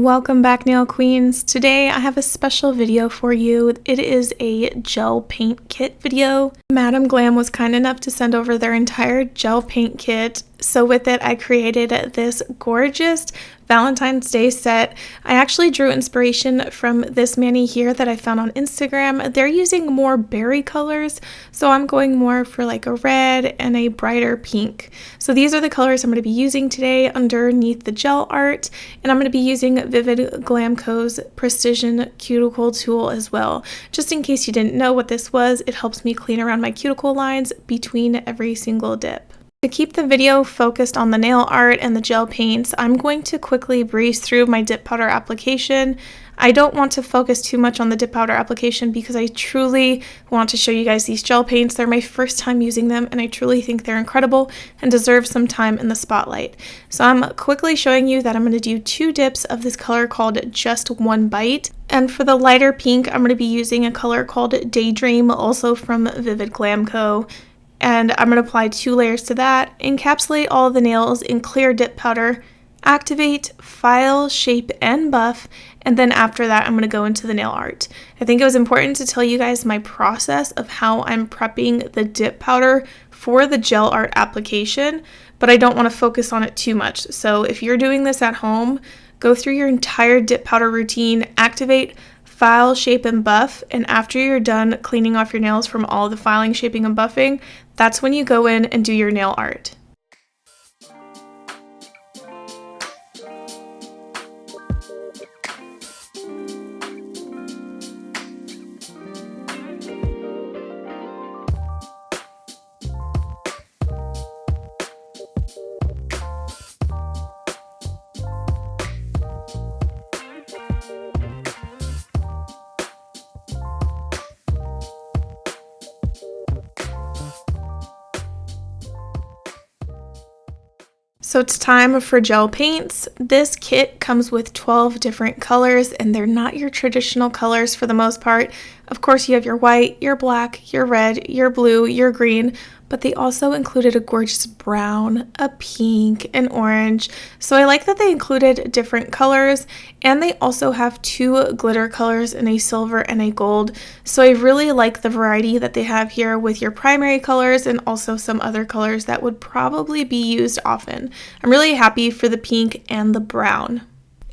Welcome back, nail queens. Today I have a special video for you. It is a gel paint kit video. Madam Glam was kind enough to send over their entire gel paint kit. So with it, I created this gorgeous Valentine's Day set. I actually drew inspiration from this mani here that I found on Instagram. They're using more berry colors, so I'm going more for like a red and a brighter pink. So these are the colors I'm going to be using today underneath the gel art, and I'm going to be using Vivid Glam Co's Precision Cuticle Tool as well. Just in case you didn't know what this was, it helps me clean around my cuticle lines between every single dip. To keep the video focused on the nail art and the gel paints, I'm going to quickly breeze through my dip powder application. I don't want to focus too much on the dip powder application because I truly want to show you guys these gel paints. They're my first time using them and I truly think they're incredible and deserve some time in the spotlight. So I'm quickly showing you that I'm going to do 2 dips of this color called Just One Bite. And for the lighter pink, I'm going to be using a color called Daydream, also from Vivid Glam Co. And I'm going to apply 2 layers to that, encapsulate all the nails in clear dip powder, activate, file, shape, and buff, and then after that I'm going to go into the nail art. I think it was important to tell you guys my process of how I'm prepping the dip powder for the gel art application, but I don't want to focus on it too much. So if you're doing this at home, go through your entire dip powder routine, activate, file, shape, and buff, and after you're done cleaning off your nails from all the filing, shaping, and buffing, that's when you go in and do your nail art. So it's time for gel paints. This kit comes with 12 different colors and they're not your traditional colors for the most part. Of course, you have your white, your black, your red, your blue, your green, but they also included a gorgeous brown, a pink, an orange. So I like that they included different colors, and they also have 2 glitter colors in a silver and a gold. So I really like the variety that they have here with your primary colors and also some other colors that would probably be used often. I'm really happy for the pink and the brown.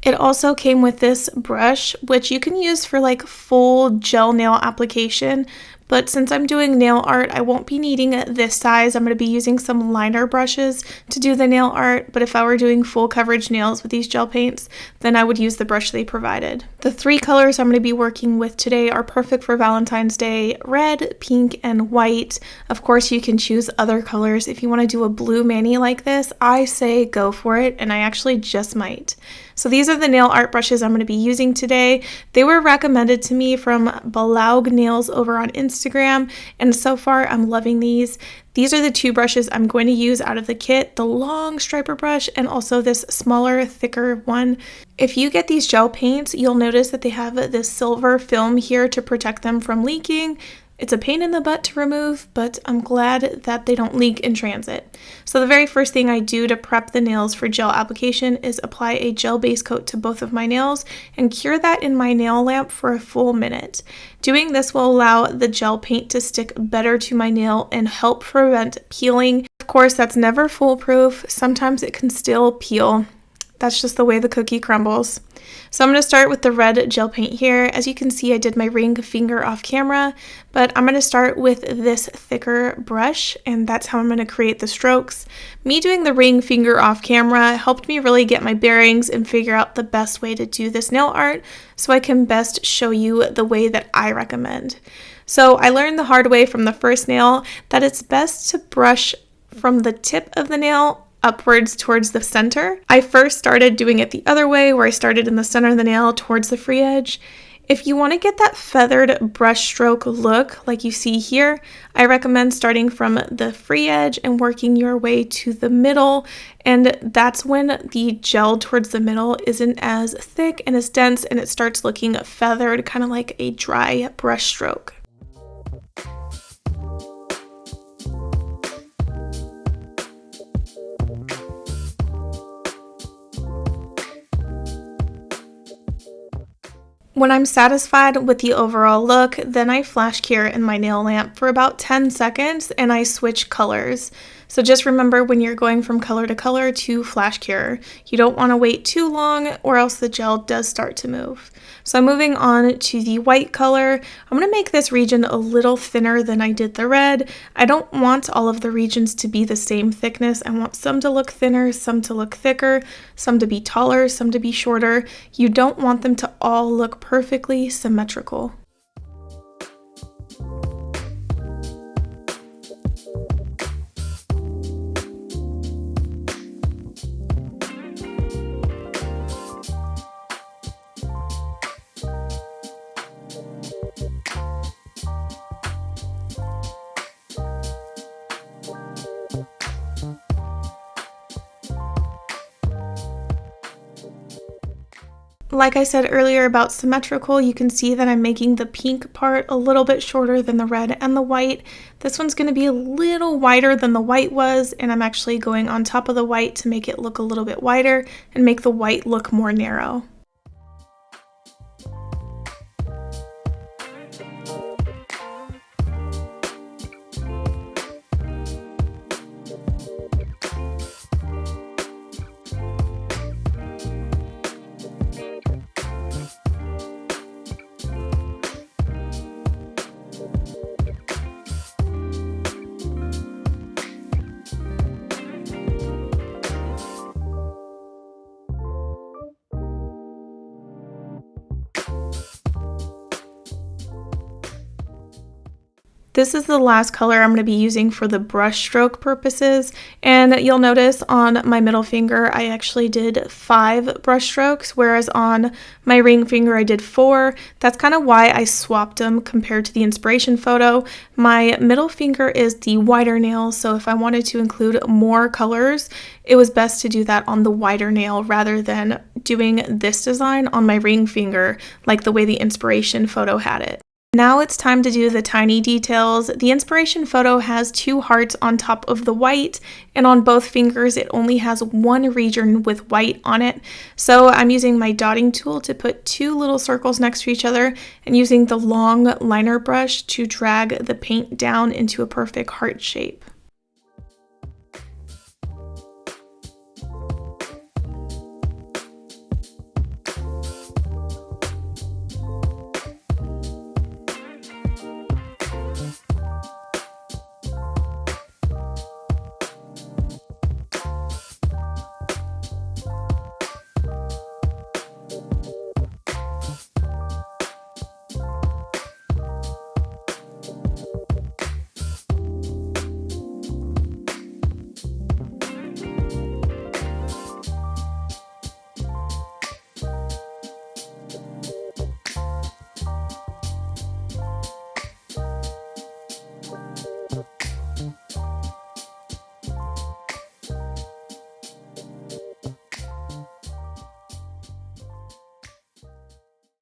It also came with this brush, which you can use for like full gel nail application, but since I'm doing nail art, I won't be needing this size. I'm going to be using some liner brushes to do the nail art, but if I were doing full coverage nails with these gel paints, then I would use the brush they provided. The 3 colors I'm going to be working with today are perfect for Valentine's Day: red, pink, and white. Of course, you can choose other colors. If you want to do a blue mani like this, I say go for it, and I actually just might. So these are the nail art brushes I'm going to be using today. They were recommended to me from Balaug Nails over on Instagram, and so far I'm loving these. These are the 2 brushes I'm going to use out of the kit, the long striper brush and also this smaller, thicker one. If you get these gel paints, you'll notice that they have this silver film here to protect them from leaking. It's a pain in the butt to remove, but I'm glad that they don't leak in transit. So the very first thing I do to prep the nails for gel application is apply a gel base coat to both of my nails and cure that in my nail lamp for a full minute. Doing this will allow the gel paint to stick better to my nail and help prevent peeling. Of course, that's never foolproof. Sometimes it can still peel. That's just the way the cookie crumbles. So I'm going to start with the red gel paint here. As you can see, I did my ring finger off camera, but I'm going to start with this thicker brush, and that's how I'm going to create the strokes. Me doing the ring finger off camera helped me really get my bearings and figure out the best way to do this nail art so I can best show you the way that I recommend. So I learned the hard way from the first nail that it's best to brush from the tip of the nail upwards towards the center. I first started doing it the other way, where I started in the center of the nail towards the free edge. If you want to get that feathered brush stroke look like you see here, I recommend starting from the free edge and working your way to the middle, and that's when the gel towards the middle isn't as thick and as dense and it starts looking feathered, kind of like a dry brush stroke. When I'm satisfied with the overall look, then I flash cure in my nail lamp for about 10 seconds and I switch colors. So just remember when you're going from color to color to flash cure. You don't want to wait too long or else the gel does start to move. So I'm moving on to the white color. I'm going to make this region a little thinner than I did the red. I don't want all of the regions to be the same thickness. I want some to look thinner, some to look thicker, some to be taller, some to be shorter. You don't want them to all look perfectly symmetrical. Like I said earlier about symmetrical, you can see that I'm making the pink part a little bit shorter than the red and the white. This one's going to be a little wider than the white was, and I'm actually going on top of the white to make it look a little bit wider and make the white look more narrow. This is the last color I'm going to be using for the brush stroke purposes, and you'll notice on my middle finger I actually did 5 brush strokes, whereas on my ring finger I did 4. That's kind of why I swapped them compared to the inspiration photo. My middle finger is the wider nail, so if I wanted to include more colors, it was best to do that on the wider nail rather than doing this design on my ring finger like the way the inspiration photo had it. Now it's time to do the tiny details. The inspiration photo has 2 hearts on top of the white, and on both fingers it only has one region with white on it. So I'm using my dotting tool to put 2 little circles next to each other and using the long liner brush to drag the paint down into a perfect heart shape.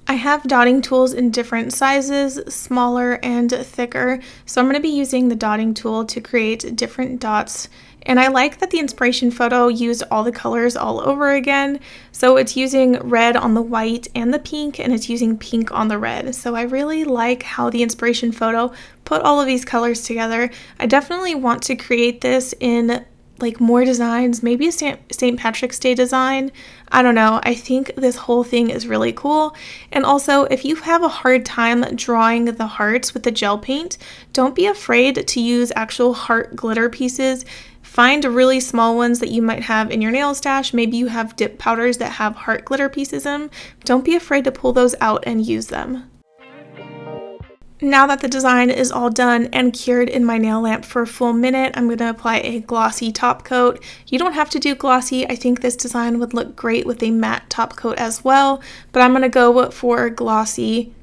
I have dotting tools in different sizes, smaller and thicker, so I'm going to be using the dotting tool to create different dots. And I like that the inspiration photo used all the colors all over again, so it's using red on the white and the pink, and it's using pink on the red. So I really like how the inspiration photo put all of these colors together. I definitely want to create this in like more designs, maybe a St. Patrick's Day design. I don't know. I think this whole thing is really cool. And also, if you have a hard time drawing the hearts with the gel paint, don't be afraid to use actual heart glitter pieces. Find really small ones that you might have in your nail stash. Maybe you have dip powders that have heart glitter pieces in them. Don't be afraid to pull those out and use them. Now that the design is all done and cured in my nail lamp for a full minute, I'm going to apply a glossy top coat. You don't have to do glossy. I think this design would look great with a matte top coat as well, but I'm going to go for glossy.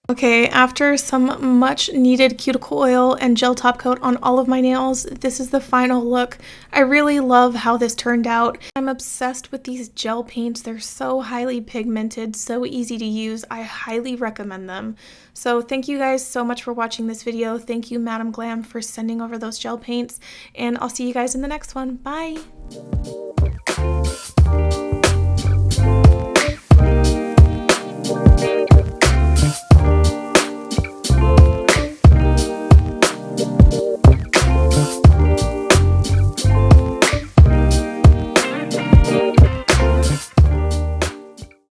Okay, after some much needed cuticle oil and gel top coat on all of my nails, this is the final look. I really love how this turned out. I'm obsessed with these gel paints. They're so highly pigmented, so easy to use. I highly recommend them. So thank you guys so much for watching this video. Thank you, Madam Glam, for sending over those gel paints, and I'll see you guys in the next one. Bye!